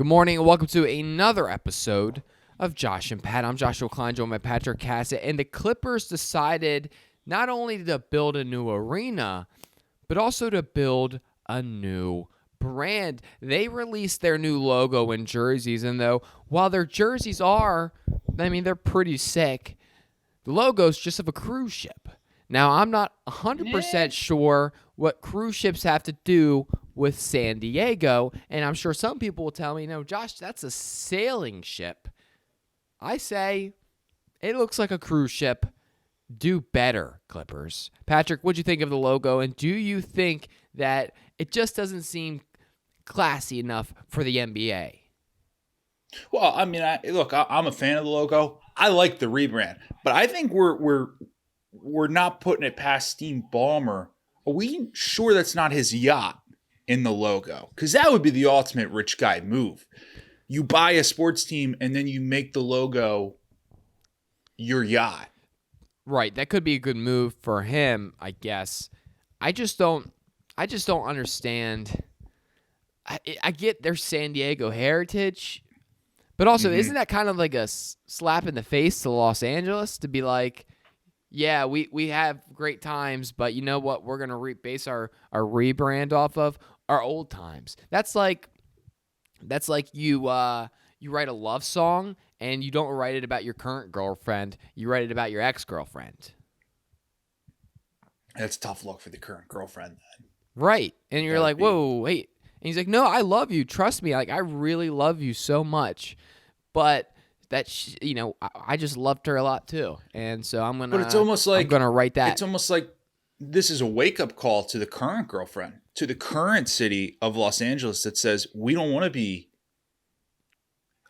Good morning and welcome to another episode of Josh and Pat. I'm Joshua Klein, joined by Patrick Cassett, and the Clippers decided not only to build a new arena, but also to build a new brand. They released their new logo and jerseys, and though while their jerseys they're pretty sick, the logo's just of a cruise ship. Now, I'm not 100% sure what cruise ships have to do with San Diego, and I'm sure some people will tell me, no, Josh, that's a sailing ship. I say it looks like a cruise ship. Do better, Clippers. Patrick, what'd you think of the logo, and do you think that it just doesn't seem classy enough for the NBA? Well, I mean, I'm a fan of the logo. I like the rebrand, but I think we're not putting it past Steve Ballmer. Are we sure that's not his yacht in the logo? Because that would be the ultimate rich guy move. You buy a sports team and then you make the logo your yacht. Right, that could be a good move for him, I guess. I just don't understand. I get their San Diego heritage, but also isn't that kind of like a slap in the face to Los Angeles to be like, yeah, we have great times, but you know what? We're going to base our rebrand off of our old times. That's like you write a love song and you don't write it about your current girlfriend. You write it about your ex-girlfriend. That's a tough look for the current girlfriend then. Right. And you're like, whoa, wait. And he's like, no, I love you. Trust me. Like, I really love you so much. But I just loved her a lot too. And so I'm going to write that. It's almost like this is a wake-up call to the current girlfriend, to the current city of Los Angeles that says, we don't want to be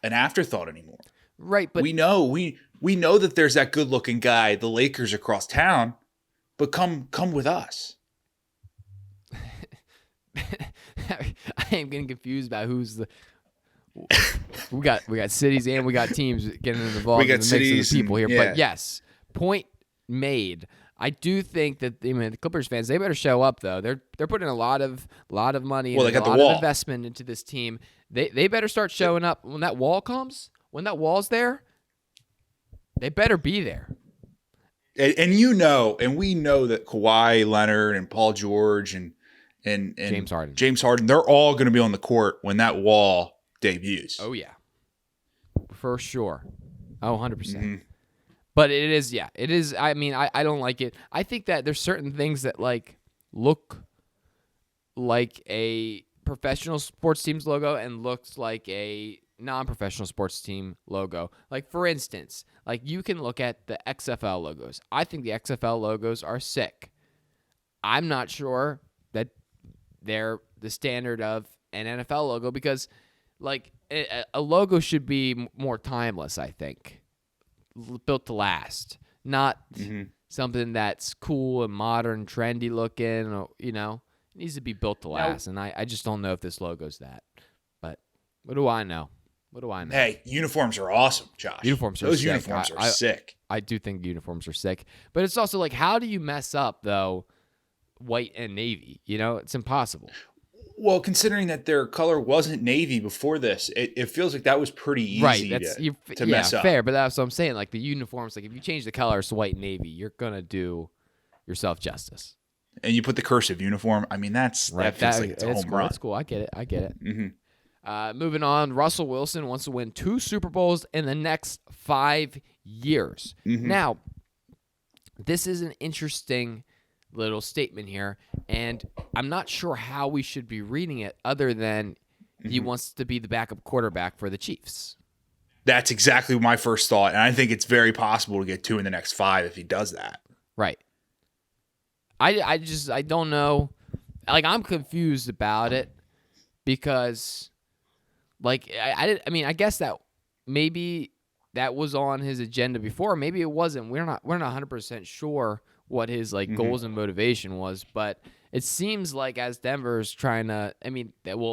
an afterthought anymore. Right, but we know that there's that good-looking guy, the Lakers across town, but come with us. I am getting confused about who's the. we got cities and we got teams getting involved in the mix of the people here. Yeah. But yes, point made. I do think that the Clippers fans, they better show up though. They're putting a lot of money and a lot of investment into this team. They better start showing up when that wall comes. When that wall's there, they better be there. And we know that Kawhi Leonard and Paul George and James Harden, they're all going to be on the court when that wall debuts. Oh yeah, for sure. Oh, 100%. But it is. I mean, I don't like it. I think that there's certain things that look like a professional sports team's logo and looks like a non-professional sports team logo. Like, for instance, you can look at the XFL logos. I think the XFL logos are sick. I'm not sure that they're the standard of an NFL logo because, a logo should be more timeless, I think. Built to last. Not something that's cool and modern, trendy looking, or, it needs to be built to last. And I just don't know if this logo's that. But what do I know? Hey, uniforms are awesome, Josh. Those uniforms are sick. I do think uniforms are sick. But it's also how do you mess up, though, white and navy? It's impossible. Well, considering that their color wasn't navy before this, it feels like that was pretty easy to mess up. Fair, but that's what I'm saying. The uniforms, if you change the colors to white and navy, you're going to do yourself justice. And you put the cursive uniform, I mean, that feels like it's a home run. That's cool. I get it. Moving on, Russell Wilson wants to win 2 Super Bowls in the next 5 years. Now, this is an interesting little statement here, and I'm not sure how we should be reading it other than he wants to be the backup quarterback for the Chiefs. That's exactly my first thought, and I think it's very possible to get 2 in the next 5 if he does that. Right. I don't know. I'm confused about it because I guess that maybe that was on his agenda before. Maybe it wasn't. We're not 100% sure what his goals and motivation was, but it seems like as Denver's trying to,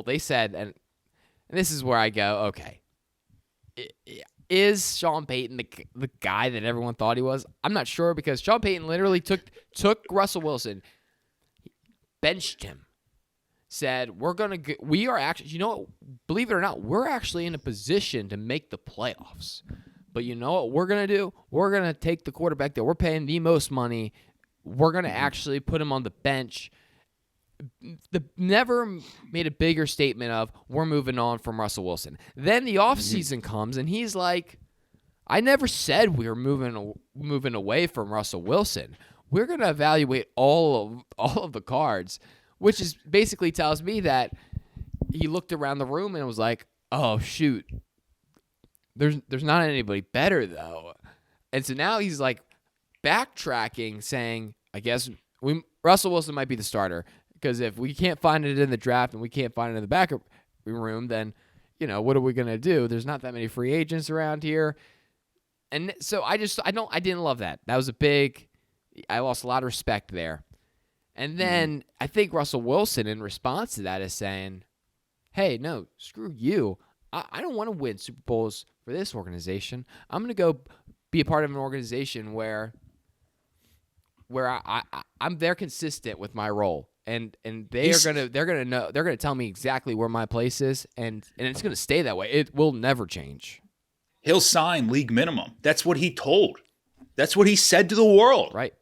they said, and this is where I go, okay, is Sean Payton the guy that everyone thought he was? I'm not sure because Sean Payton literally took Russell Wilson, benched him, said, we are actually, believe it or not, we're actually in a position to make the playoffs. But you know what we're going to do? We're going to take the quarterback that we're paying the most money. We're going to actually put him on the bench. Never made a bigger statement of we're moving on from Russell Wilson. Then the offseason comes, and he's like, I never said we were moving away from Russell Wilson. We're going to evaluate all of the cards, which is basically tells me that he looked around the room and was like, oh, shoot. There's not anybody better, though. And so now he's like backtracking, saying, I guess Russell Wilson might be the starter, because if we can't find it in the draft and we can't find it in the backup room, then, what are we going to do? There's not that many free agents around here. And so I didn't love that. That was I lost a lot of respect there. And then I think Russell Wilson, in response to that, is saying, hey, no, screw you. I don't want to win Super Bowls for this organization. I'm going to go be a part of an organization where I'm there consistent with my role. And they're gonna tell me exactly where my place is, and it's gonna stay that way. It will never change. He'll sign league minimum. That's what he told. That's what he said to the world. Right.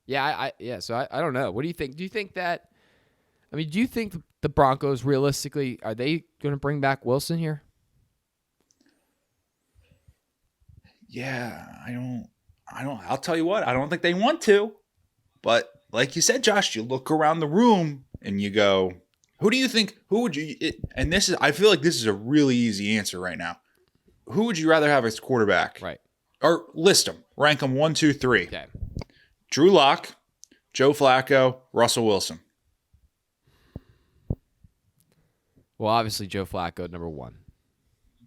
Yeah. So I don't know. What do you think? Do you think that? I mean, do you think the Broncos realistically are they going to bring back Wilson here? Yeah, I don't. I'll tell you what. I don't think they want to, but. Like you said, Josh, you look around the room and you go, who do you think, and I feel like this is a really easy answer right now. Who would you rather have as quarterback? Right. Or list them, rank them 1, 2, 3. Okay. Drew Lock, Joe Flacco, Russell Wilson. Well, obviously Joe Flacco, number 1.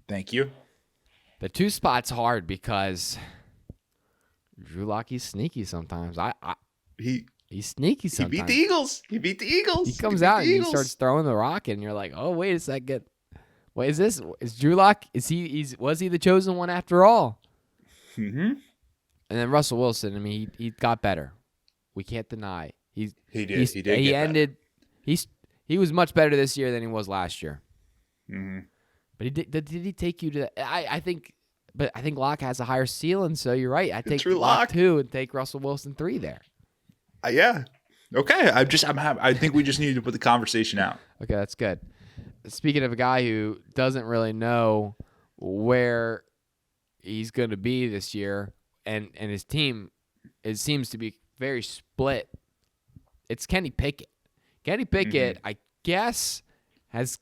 Thank you. The 2 spot's hard because Drew Lock, he's sneaky sometimes. He's sneaky sometimes. He beat the Eagles. He comes out and he starts throwing the rock, and you're like, oh, wait a second. What is this? Is Drew Lock, was he the chosen one after all? Mm-hmm. And then Russell Wilson, I mean, he got better. We can't deny. He did. He was much better this year than he was last year. Mm-hmm. But did he take you to that? I think Lock has a higher ceiling, so you're right. I take Lock 2 and take Russell Wilson 3 there. Yeah. Okay. I think we just need to put the conversation out. Okay, that's good. Speaking of a guy who doesn't really know where he's going to be this year, and his team, it seems to be very split. It's Kenny Pickett. Kenny Pickett, I guess, has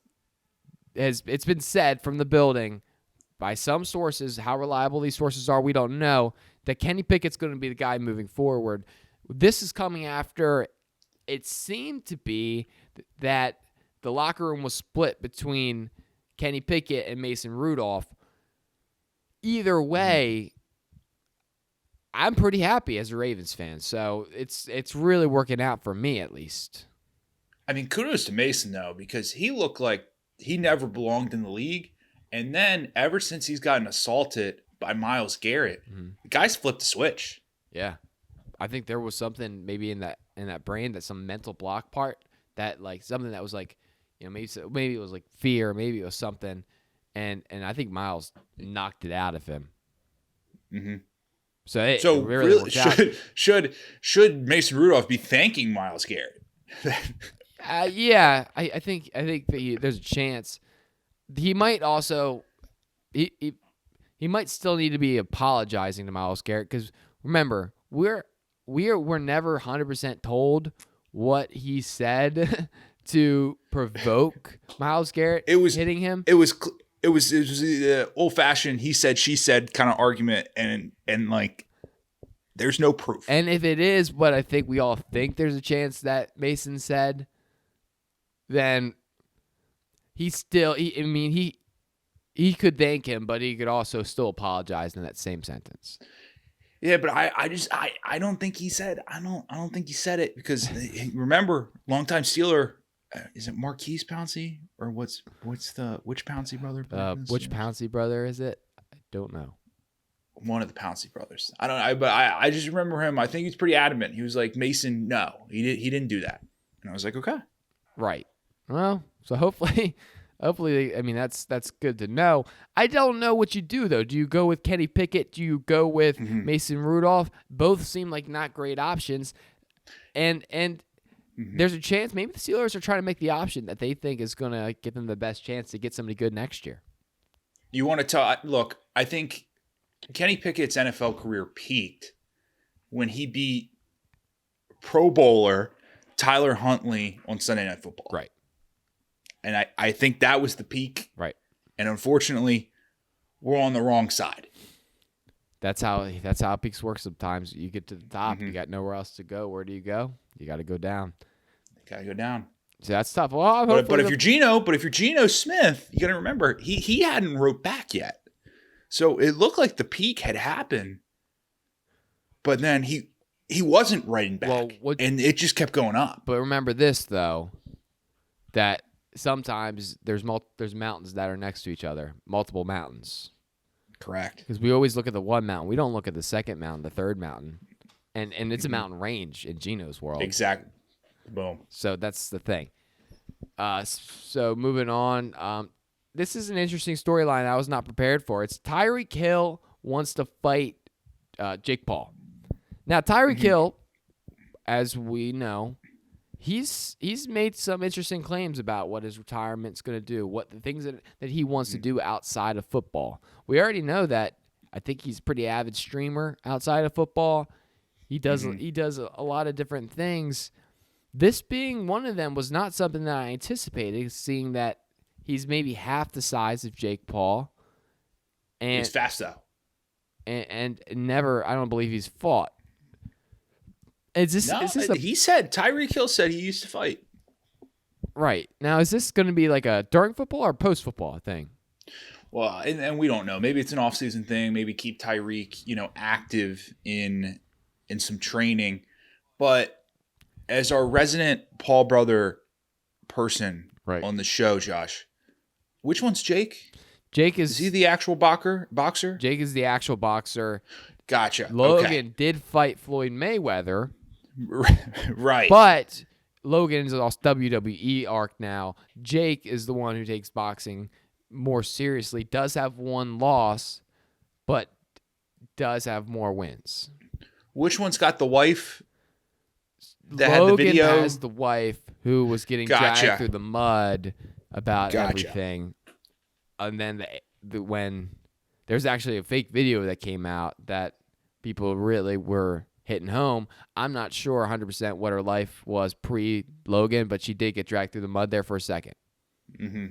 it's been said from the building by some sources, how reliable these sources are, we don't know, that Kenny Pickett's going to be the guy moving forward. This is coming after it seemed to be that the locker room was split between Kenny Pickett and Mason Rudolph. Either way, I'm pretty happy as a Ravens fan. So it's really working out for me, at least. I mean, kudos to Mason, though, because he looked like he never belonged in the league. And then ever since he's gotten assaulted by Myles Garrett, the guy's flipped the switch. Yeah. I think there was something maybe in that brain, that some mental block part, that like something that was like, maybe it was like fear, maybe it was something, and I think Myles knocked it out of him. Mm-hmm. So it really worked out. Should Mason Rudolph be thanking Myles Garrett? Yeah, I think that there's a chance. He might also he might still need to be apologizing to Myles Garrett, because remember, we're never 100% told what he said to provoke Myles Garrett hitting him. It was the old fashioned he said she said kind of argument, and like there's no proof. And if it is what I think we all think there's a chance that Mason said, then he could thank him, but he could also still apologize in that same sentence. Yeah, but I don't think he said I don't think he said it, because remember, longtime Steeler, is it Marquise Pouncey, or which Pouncey brother? Which Pouncey brother is it? I don't know. One of the Pouncey brothers. I don't know, but I just remember him. I think he's pretty adamant. He was like, Mason, no, he didn't do that. And I was like, okay. Right. Well, so hopefully, I mean, that's good to know. I don't know what you do though. Do you go with Kenny Pickett? Do you go with Mason Rudolph? Both seem like not great options, and there's a chance maybe the Steelers are trying to make the option that they think is going to give them the best chance to get somebody good next year. You want to tell? Look, I think Kenny Pickett's NFL career peaked when he beat Pro Bowler Tyler Huntley on Sunday Night Football. Right. And I think that was the peak. Right. And unfortunately, we're on the wrong side. That's how peaks work sometimes. You get to the top, you got nowhere else to go. Where do you go? You got to go down. Got to go down. So that's tough. Well, but if you're Geno Smith, you got to remember he hadn't wrote back yet. So it looked like the peak had happened. But then he wasn't writing back. And it just kept going up. But remember this though, that sometimes there's mountains that are next to each other, multiple mountains. Correct. Because we always look at the one mountain. We don't look at the second mountain, the third mountain. And it's a mountain range in Geno's world. Exactly. Boom. So that's the thing. So moving on. This is an interesting storyline I was not prepared for. It's Tyreek Hill wants to fight Jake Paul. Now, Tyreek Hill, as we know, he's made some interesting claims about what his retirement's going to do, what the things that he wants to do outside of football. We already know that. I think he's a pretty avid streamer outside of football. He does a lot of different things. This being one of them was not something that I anticipated, seeing that he's maybe half the size of Jake Paul. And he's fast though. And never, I don't believe he's fought. Tyreek Hill said he used to fight. Right. Now, is this going to be like a during football or post-football thing? Well, and we don't know. Maybe it's an off-season thing. Maybe keep Tyreek, active in some training. But as our resident Paul brother person on the show, Josh, which one's Jake? Is he the actual boxer? Jake is the actual boxer. Gotcha. Logan did fight Floyd Mayweather. Right. But Logan is also WWE arc now. Jake is the one who takes boxing more seriously, does have one loss, but does have more wins. Which one's got the wife that Logan had the video? has the wife who was getting dragged through the mud about everything. And then when there's actually a fake video that came out that people really were hitting home. I'm not sure 100% what her life was pre-Logan, but she did get dragged through the mud there for a second. Mm-hmm.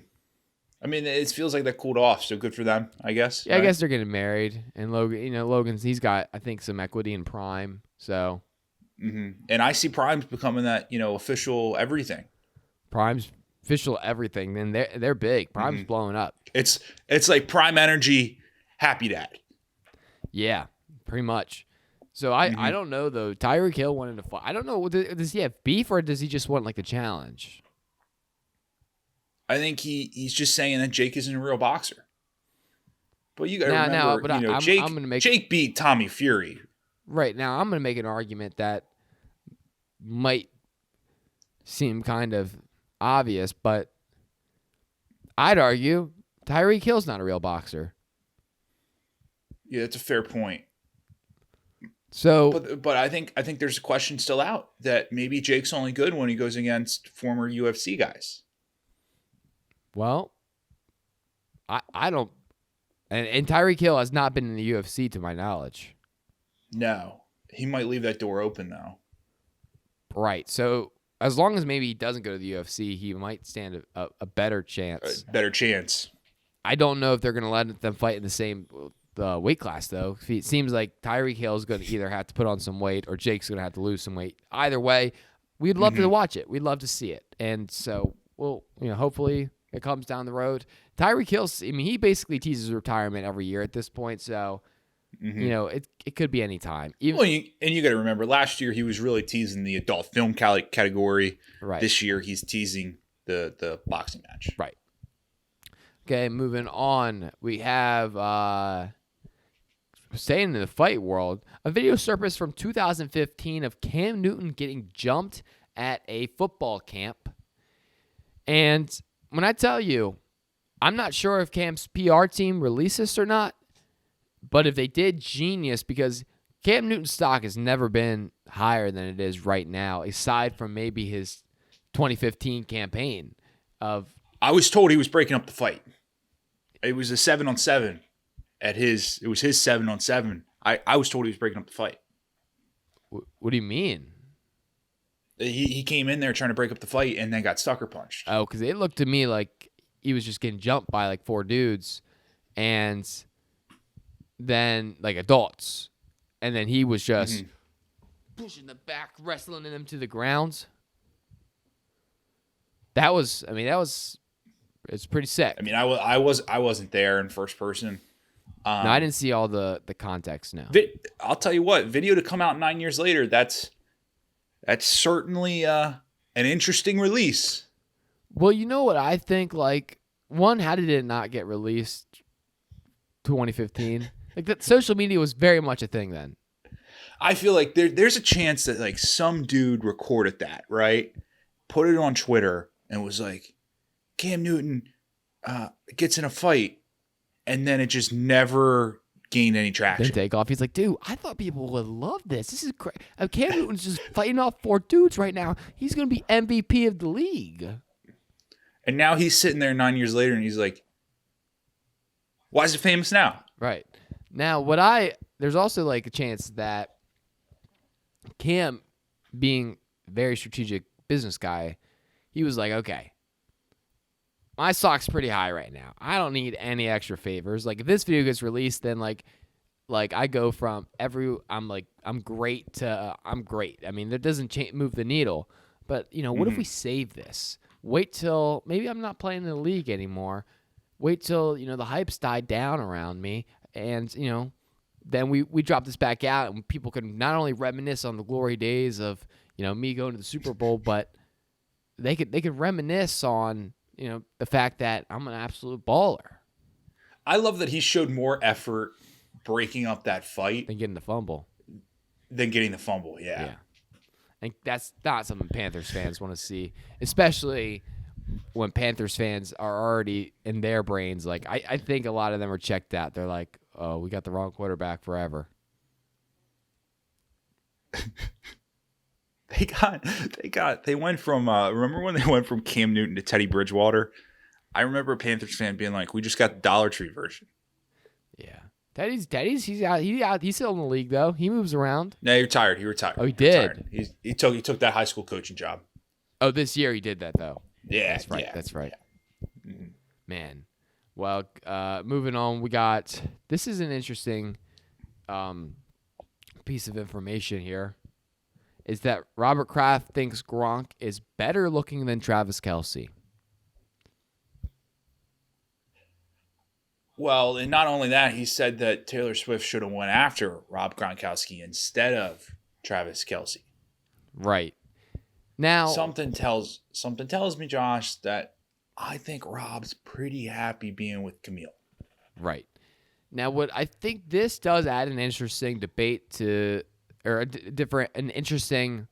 I mean, it feels like that cooled off, so good for them, I guess. Yeah, right? I guess they're getting married, and Logan's he's got, I think, some equity in Prime, so. Mm-hmm. And I see Prime's becoming that, official everything. Prime's official everything, and they're big. Prime's blowing up. It's like Prime Energy, Happy Dad. Yeah, pretty much. So I don't know though. Tyreek Hill wanted to fight. I don't know. Does he have beef or does he just want like the challenge? I think he's just saying that Jake isn't a real boxer. But you got to remember, Jake beat Tommy Fury. Right now, I'm going to make an argument that might seem kind of obvious, but I'd argue Tyreek Hill's not a real boxer. Yeah, that's a fair point. So, but I think there's a question still out that maybe Jake's only good when he goes against former UFC guys. Well, I don't, and Tyreek Hill has not been in the UFC to my knowledge. No, he might leave that door open though. Right. So as long as maybe he doesn't go to the UFC, he might stand a better chance. A better chance. I don't know if they're going to let them fight in the same weight class, though. It seems like Tyreek Hill is going to either have to put on some weight or Jake's going to have to lose some weight. Either way, we'd love to watch it. We'd love to see it. And so, hopefully it comes down the road. Tyreek Hill, he basically teases retirement every year at this point. So, it could be any time. You got to remember, last year he was really teasing the adult film category. Right. This year he's teasing the boxing match. Right. Okay, moving on. We have, staying in the fight world, a video surfaced from 2015 of Cam Newton getting jumped at a football camp. And when I tell you, I'm not sure if Cam's PR team released this or not, but if they did, genius, because Cam Newton's stock has never been higher than it is right now, aside from maybe his 2015 campaign of. I was told he was breaking up the fight. It was a 7-on-7 at his. It was his 7-on-7. I was told he was breaking up the fight. What do you mean? He came in there trying to break up the fight and then got sucker punched. Oh, because it looked to me like he was just getting jumped by like 4 dudes, and then like adults, and then he was just pushing the back, wrestling them to the ground. It's pretty sick. I mean, I wasn't there in first person. No, I didn't see all the context now. I'll tell you what, video to come out 9 years later, that's certainly an interesting release. Well, you know what I think? Like, one, how did it not get released 2015? Like, that social media was very much a thing then. I feel like there's a chance that like some dude recorded that, right? Put it on Twitter and was like, Cam Newton gets in a fight, and then it just never gained any traction. Then take off. He's like, dude, I thought people would love this. This is great. Cam Newton's just fighting off 4 dudes right now. He's going to be MVP of the league. And now he's sitting there 9 years later, and he's like, why is it famous now? Right. Now, there's also like a chance that Cam, being a very strategic business guy, he was like, okay, my stock's pretty high right now. I don't need any extra favors. Like, if this video gets released, then like I go from I'm great to I'm great. I mean, that doesn't move the needle. But, what if we save this? Wait till maybe I'm not playing in the league anymore. Wait till, the hype's died down around me. And, then we drop this back out and people can not only reminisce on the glory days of, me going to the Super Bowl, but they could reminisce on, the fact that I'm an absolute baller. I love that he showed more effort breaking up that fight than getting the fumble. Yeah. And that's not something Panthers fans want to see, especially when Panthers fans are already in their brains. Like, I think a lot of them are checked out. They're like, oh, we got the wrong quarterback forever. They went from, remember when they went from Cam Newton to Teddy Bridgewater? I remember a Panthers fan being like, we just got the Dollar Tree version. Yeah. Teddy's he's out. He's still in the league though. He moves around. No, he retired. Oh, he did. He took that high school coaching job. Oh, this year he did that though. Yeah. That's right. Yeah, that's right. Yeah. Mm-hmm. Man. Well, moving on, this is an interesting piece of information here. Is that Robert Kraft thinks Gronk is better looking than Travis Kelce. Well, and not only that, he said that Taylor Swift should have went after Rob Gronkowski instead of Travis Kelce. Right. Now, something tells me, Josh, that I think Rob's pretty happy being with Camille. Right. Now, what I think this does add an interesting debate to, or an interesting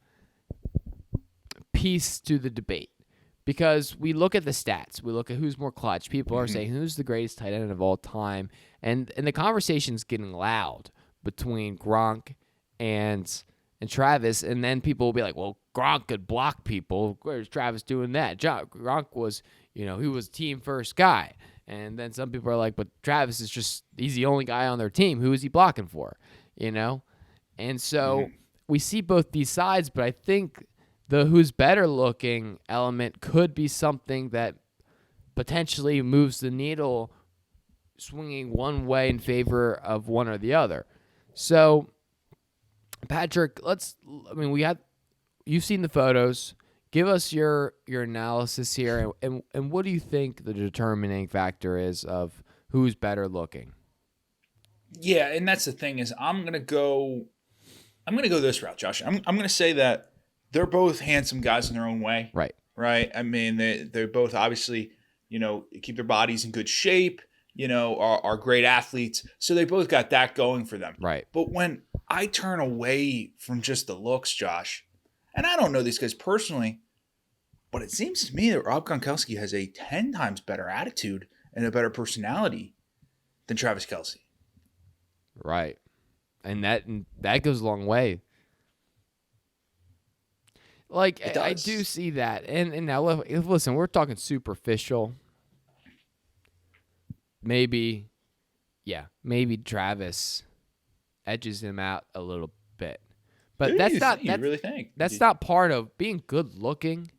piece to the debate. Because we look at the stats, we look at who's more clutch. People are saying who's the greatest tight end of all time, and the conversation's getting loud between Gronk and Travis, and then people will be like, "Well, Gronk could block people. Where's Travis doing that?" Gronk was, he was team first guy, and then some people are like, "But Travis he's the only guy on their team. Who is he blocking for?" And so we see both these sides, but I think the who's better looking element could be something that potentially moves the needle swinging one way in favor of one or the other. So, Patrick, you've seen the photos. Give us your analysis here, and what do you think the determining factor is of who's better looking? Yeah, and that's the thing is I'm gonna go this route, Josh. I'm gonna say that they're both handsome guys in their own way. Right. Right. I mean, they're both obviously, keep their bodies in good shape, are great athletes. So they both got that going for them. Right. But when I turn away from just the looks, Josh, and I don't know these guys personally, But it seems to me that Rob Gronkowski has a 10 times better attitude and a better personality than Travis Kelce. Right. And that goes a long way. Like, I do see that. And now, listen, we're talking superficial. Maybe Travis edges him out a little bit. But You really think? That's not part of being good looking.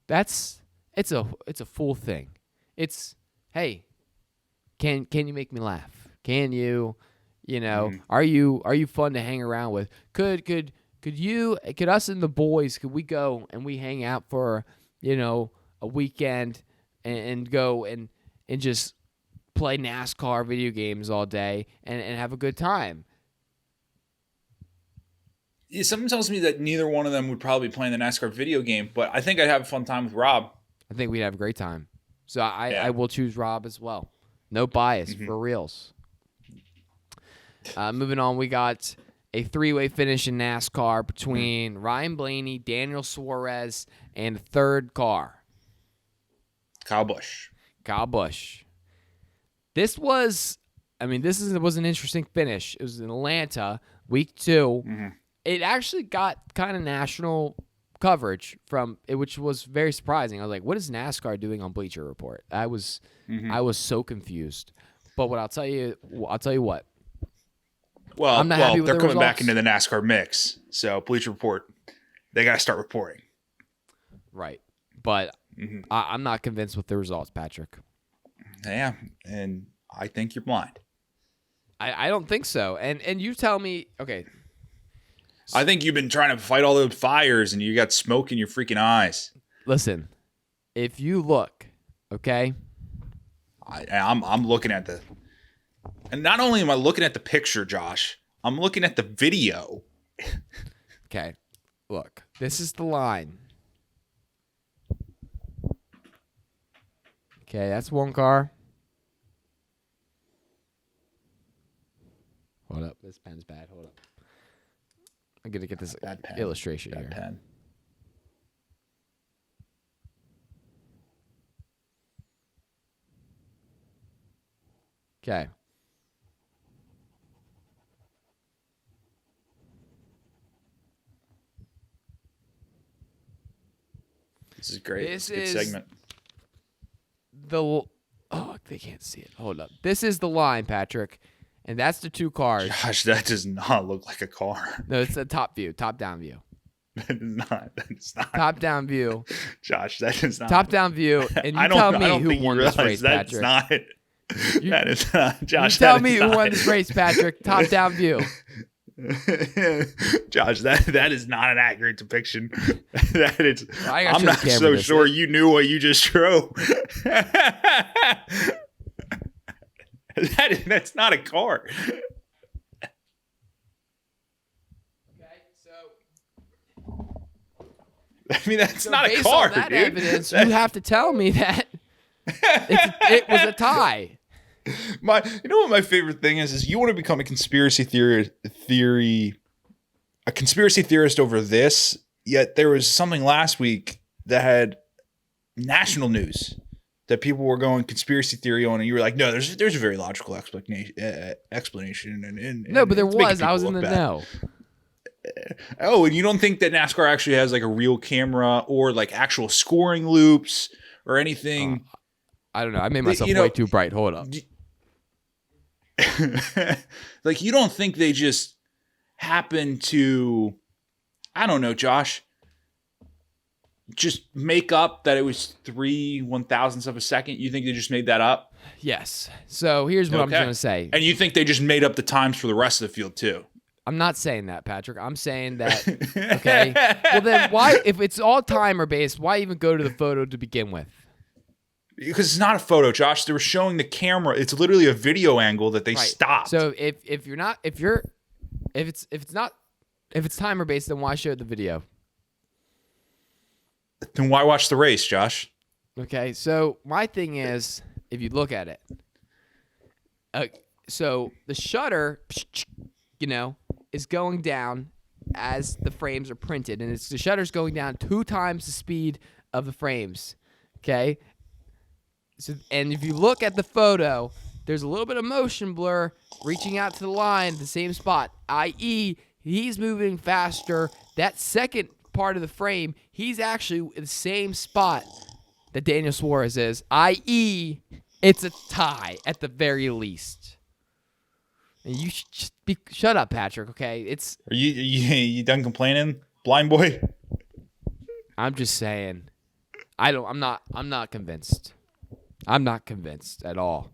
It's a full thing. It's, hey, can you make me laugh? Can you, are you fun to hang around with? Could us and the boys, could we go and we hang out for, a weekend and go and just play NASCAR video games all day and have a good time? Something tells me that neither one of them would probably play in the NASCAR video game, but I think I'd have a fun time with Rob. I think we'd have a great time. So I will choose Rob as well. No bias, for reals. Moving on, we got a three-way finish in NASCAR between Ryan Blaney, Daniel Suarez, and third car, Kyle Busch. This was an interesting finish. It was in Atlanta, week 2. Mm-hmm. It actually got kind of national coverage from it, which was very surprising. I was like, what is NASCAR doing on Bleacher Report? I was so confused. But I'll tell you what. Well, I'm not happy with they're the coming results. back into the NASCAR mix. So Bleacher Report, they got to start reporting. Right. But I'm not convinced with the results, Patrick. Yeah, and I think you're blind. I don't think so. And you tell me, okay. I think you've been trying to fight all those fires and you got smoke in your freaking eyes. Listen, if you look, okay? I'm looking at and not only am I looking at the picture, Josh, I'm looking at the video. Okay, look, this is the line. Okay, that's one car. Hold up, this pen's bad. Hold up. I'm going to get this illustration here. Pen. Okay. This is great. This It's a good is segment. They can't see it. Hold up. This is the line, Patrick. And that's the two cars. Gosh, that does not look like a car. No, it's a top down view. That's not. Top down view. Josh, that is not. Top down view. And you tell me who won this race, that's Patrick. Not, that is not. Josh, you tell me who won this race, Patrick. Top down view. Josh, that is not an accurate depiction. I'm not camera so this. sure you knew what you just drove. That's not a car. Okay, so I mean, that's not a car, based on that dude. evidence, you have to tell me that it was a tie. You know what my favorite thing is you want to become a conspiracy theorist over this. Yet there was something last week that had national news that people were going conspiracy theory on, and you were like, no, there's a very logical explanation. And No, but there it's making was. I people was in look the bad. know. Oh, and you don't think that NASCAR actually has like a real camera or like actual scoring loops or anything? I don't know. I made myself You know- way too bright. Hold up. Like, you don't think they just happen to, I don't know, Josh, just make up that it was 3/1000ths of a second? You think they just made that up? Yes. So here's what I'm Okay. going to say. And you think they just made up the times for the rest of the field too? I'm not saying that, Patrick. I'm saying that, okay? Well, then why, if it's all timer based, why even go to the photo to begin with? Because it's not a photo, Josh. They were showing the camera. It's literally a video angle that they Right. stopped. So if it's timer based, then why show the video? Then why watch the race, Josh? Okay, so my thing is, if you look at it, so the shutter, is going down as the frames are printed, and the shutter's going down 2 times the speed of the frames. Okay. So, and if you look at the photo, there's a little bit of motion blur reaching out to the line, the same spot, i.e., he's moving faster. That second part of the frame, he's actually in the same spot that Daniel Suarez is, i.e., it's a tie at the very least. And you should just shut up, Patrick. Okay, it's. Are you done complaining, blind boy? I'm just saying. I'm not convinced. I'm not convinced at all.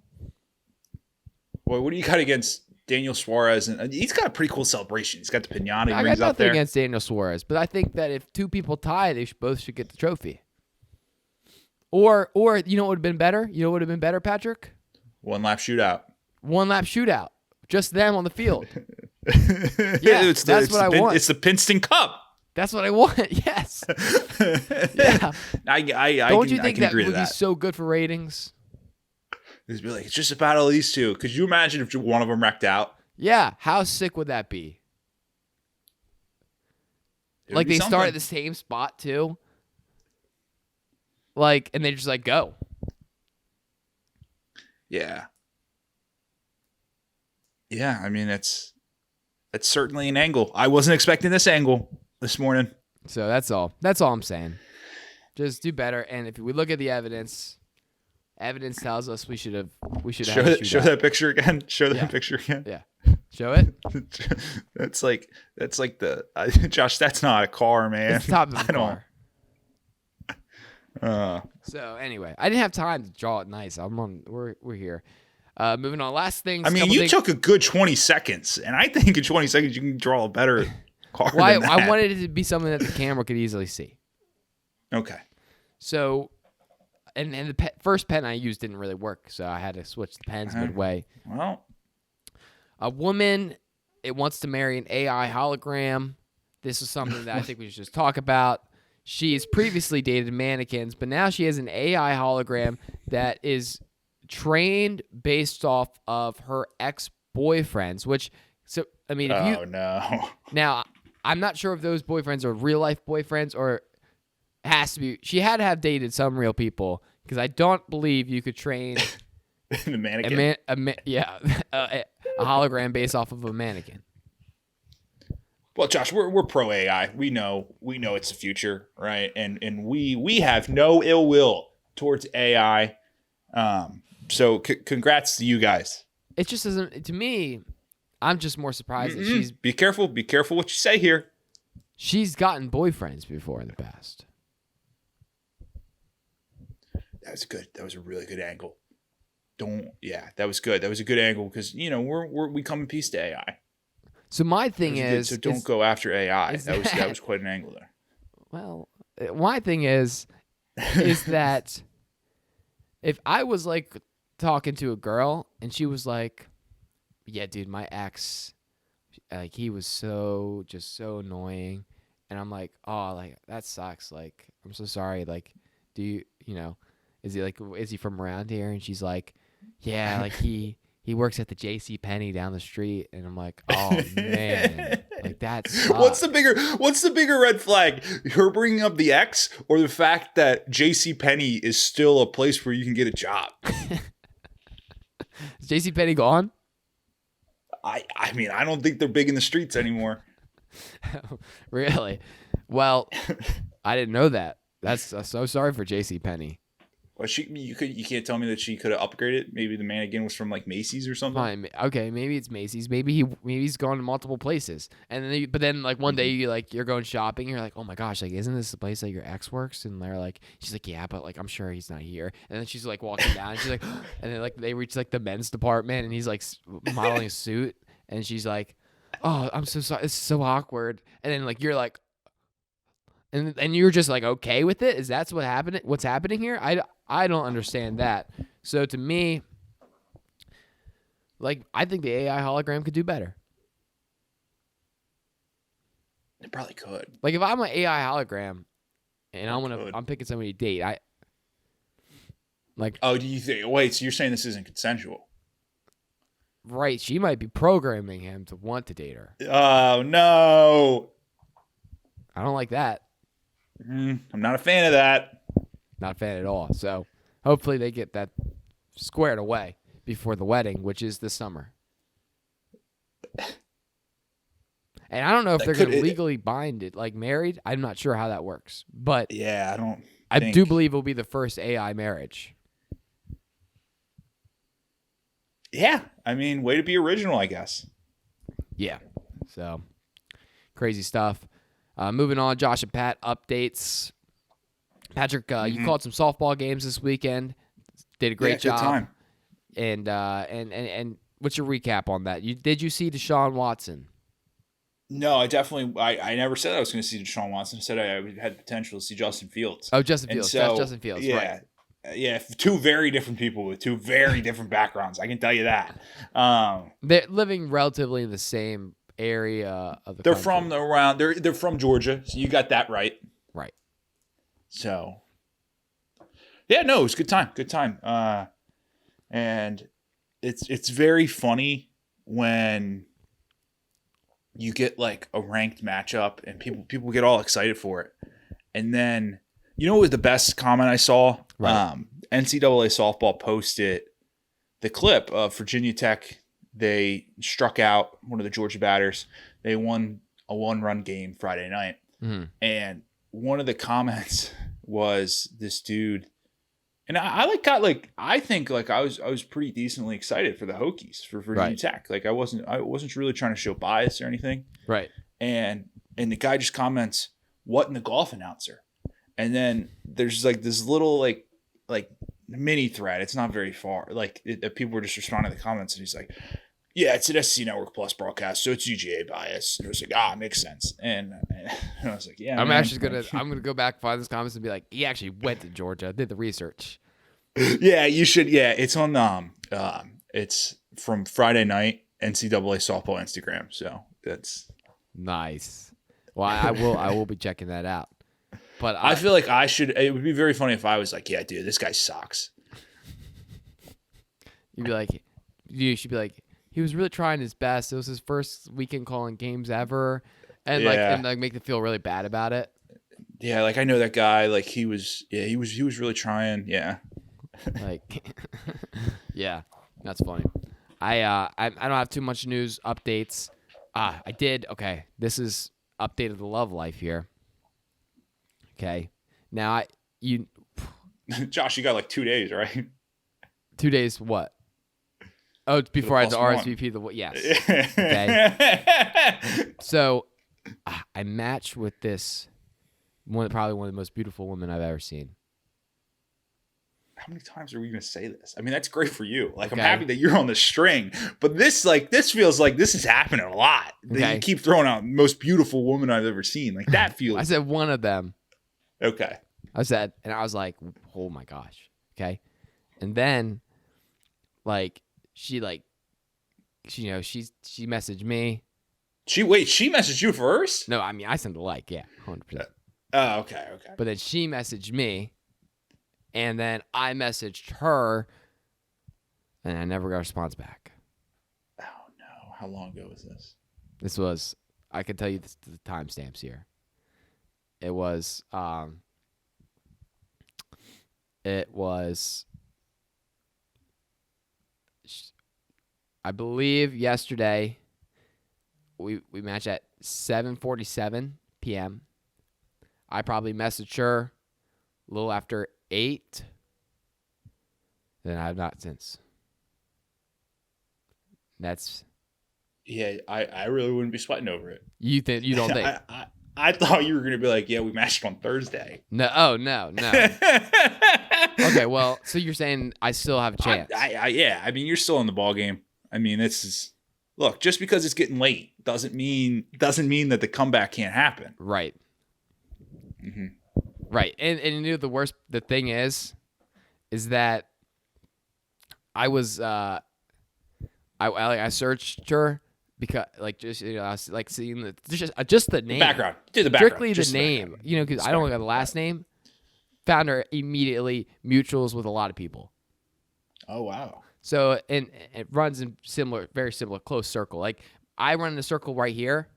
Boy, what do you got against Daniel Suarez? And he's got a pretty cool celebration. He's got the pinata. I Rings got out nothing there. against Daniel Suarez, but I think that if two people tie, they both should get the trophy. Or you know what would have been better? You know what would have been better, Patrick? One lap shootout. One lap shootout. Just them on the field. Yeah, that's what I want. It's the Pinston Cup. That's what I want. Yes. Yeah. Don't you think that would be so good for ratings? It'd be like, it's just a battle of these two. Could you imagine if one of them wrecked out? Yeah. How sick would that be? Like they start at the same spot too. Like, and they just like go. Yeah. Yeah, I mean that's certainly an angle. I wasn't expecting this angle this morning. So that's all. That's all I'm saying. Just do better. And if we look at the evidence tells us we should have show that picture again. Show that picture again. Yeah. Show it. that's like the Josh. That's not a car, man. It's the top of the car. Uh, So anyway, I didn't have time to draw it nice. We're here. Moving on. Last things. I mean, you took a good 20 seconds, and I think in 20 seconds you can draw a better car than that. I wanted it to be something that the camera could easily see. Okay. So, and the first pen I used didn't really work, so I had to switch the pens midway. Well, a woman, it wants to marry an AI hologram. This is something that I think we should just talk about. She's previously dated mannequins, but now she has an AI hologram that is trained based off of her ex-boyfriends, no. Now, I'm not sure if those boyfriends are real-life boyfriends or it has to be. She had to have dated some real people because I don't believe you could train the mannequin. a hologram based off of a mannequin. Well, Josh, we're pro AI. We know it's the future, right? And we have no ill will towards AI. So congrats to you guys. It just doesn't. To me, I'm just more surprised that she's. Be careful what you say here. She's gotten boyfriends before in the past. That was good. That was a really good angle. That was good. That was a good angle because we come in peace to AI. So my thing is, so don't go after AI. That was quite an angle there. Well, my thing is that if I was like talking to a girl and she was like, "Yeah, dude, my ex, like he was so annoying," and I'm like, "Oh, like that sucks. Like I'm so sorry. Like, do you is he from around here?" And she's like, "Yeah, like he works at the J.C. Penney down the street," and I'm like, "Oh man, like that sucks." What's the bigger red flag? Her bringing up the ex or the fact that J.C. Penney is still a place where you can get a job? Is J.C. Penney gone? I mean, I don't think they're big in the streets anymore. Really? Well, I didn't know that. That's so sorry for J.C. Penney. Well, you can't tell me that she could have upgraded. Maybe the mannequin was from like Macy's or something. Fine. Okay, maybe it's Macy's. Maybe he's gone to multiple places. And then but then like one day you're going shopping. You're like, oh my gosh, like isn't this the place that your ex works? And they're like, she's like, yeah, but like I'm sure he's not here. And then she's like walking down. And she's like, and then like they reach like the men's department, and he's like modeling a suit, and she's like, oh, I'm so sorry. This is so awkward. And then like you're like. And you're just like okay with it? Is that what's happening here? I don't understand that. So to me, like I think the AI hologram could do better. It probably could. Like if I'm an AI hologram and I'm picking somebody to date, oh, do you think? Wait, so you're saying this isn't consensual? Right, she might be programming him to want to date her. Oh no. I don't like that. I'm not a fan of that. Not a fan at all. So hopefully they get that squared away before the wedding, which is this summer. And I don't know if they're going to legally bind it, like married. I'm not sure how that works. But yeah, I do believe it will be the first AI marriage. Yeah. I mean, way to be original, I guess. Yeah. So crazy stuff. Moving on, Josh and Pat updates. Patrick, you called some softball games this weekend. Did a great job. Good time. And what's your recap on that? Did you see Deshaun Watson? No, I never said I was going to see Deshaun Watson. I said I had potential to see Justin Fields. Oh, Justin Fields. So, that's Justin Fields, yeah, right. Yeah, two very different people with two very different backgrounds. I can tell you that. They're living relatively in the same area of the They're country. They're from Georgia, so you got that right. Right. So, yeah, no, it was a good time. Good time. And it's very funny when you get like a ranked matchup and people get all excited for it. And then, what was the best comment I saw? Right. NCAA softball posted the clip of Virginia Tech. They struck out one of the Georgia batters. They won a 1-run game Friday night. Mm-hmm. And one of the comments was this dude. And I think I was pretty decently excited for the Hokies, for Virginia Tech. Like I wasn't really trying to show bias or anything. Right. And the guy just comments, "What in the golf announcer?" And then there's like this little like mini thread. It's not very far. People were just responding to the comments, and he's like, "Yeah, it's an SC Network Plus broadcast, so it's UGA bias." And it was like, it makes sense. And I was like, "Yeah." I'm gonna go back, find those comments, and be like, he actually went to Georgia, did the research. Yeah, you should. Yeah, it's on it's from Friday night NCAA softball Instagram. So that's nice. Well, I will be checking that out. But I feel like I should. It would be very funny if I was like, "Yeah, dude, this guy sucks." You should be like, he was really trying his best. It was his first weekend calling games ever, and make them feel really bad about it. Yeah, I know that guy. He was really trying. Yeah. Yeah, that's funny. I don't have too much news updates. I did. Okay, this is update of the love life here. Okay, now Josh, you got 2 days, right? 2 days. What? Oh, it's before I had to RSVP yes. Okay. So I matched with this probably one of the most beautiful women I've ever seen. How many times are we going to say this? I mean, that's great for you. I'm happy that you're on the string, but this feels like this is happening a lot. Okay. You keep throwing out most beautiful woman I've ever seen. That feels. I said one of them. Okay. And I was like, oh my gosh. Okay. And then she messaged me. She messaged you first? No, I mean, I sent a like, yeah, 100%. Oh, okay. But then she messaged me. And then I messaged her, and I never got a response back. Oh, no. How long ago was this? This was, I can tell you the timestamps here. It was, I believe yesterday, we matched at 7:47 p.m. I probably messaged her a little after 8. Then I have not since. That's. Yeah, I really wouldn't be sweating over it. You don't think? I thought you were going to be like, yeah, we matched on Thursday. No. Oh, no. Okay, well, so you're saying I still have a chance. Yeah, I mean, you're still in the ball game. I mean, look, just because it's getting late doesn't mean that the comeback can't happen. Right. Mm-hmm. Right. And the thing is that I was I searched her because I was seeing just the name, background, strictly the name, because I don't look at the last name. Found her immediately, mutuals with a lot of people. Oh wow! So and it runs in very similar close circle. I run in a circle right here.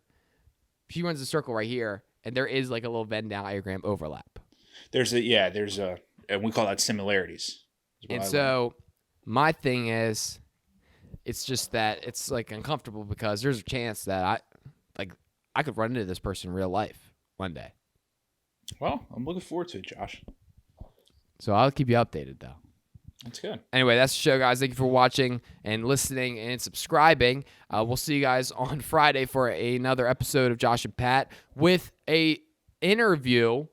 She runs a circle right here, and there is like a little Venn diagram overlap. There's a, and we call that similarities. is what And I so my thing is, it's just that it's like uncomfortable because there's a chance that I could run into this person in real life one day. learned. Well, I'm looking forward to it, Josh. So I'll keep you updated though. That's good. Anyway, that's the show, guys. Thank you for watching and listening and subscribing. We'll see you guys on Friday for another episode of Josh and Pat with a interview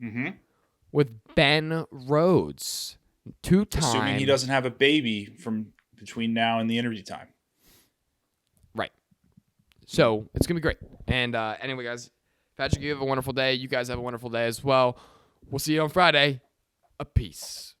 Mm-hmm. with Ben Rhodes, two-time. Assuming he doesn't have a baby from between now and the interview time. Right. So it's gonna be great. And anyway, guys, Patrick, you have a wonderful day. You guys have a wonderful day as well. We'll see you on Friday. A peace.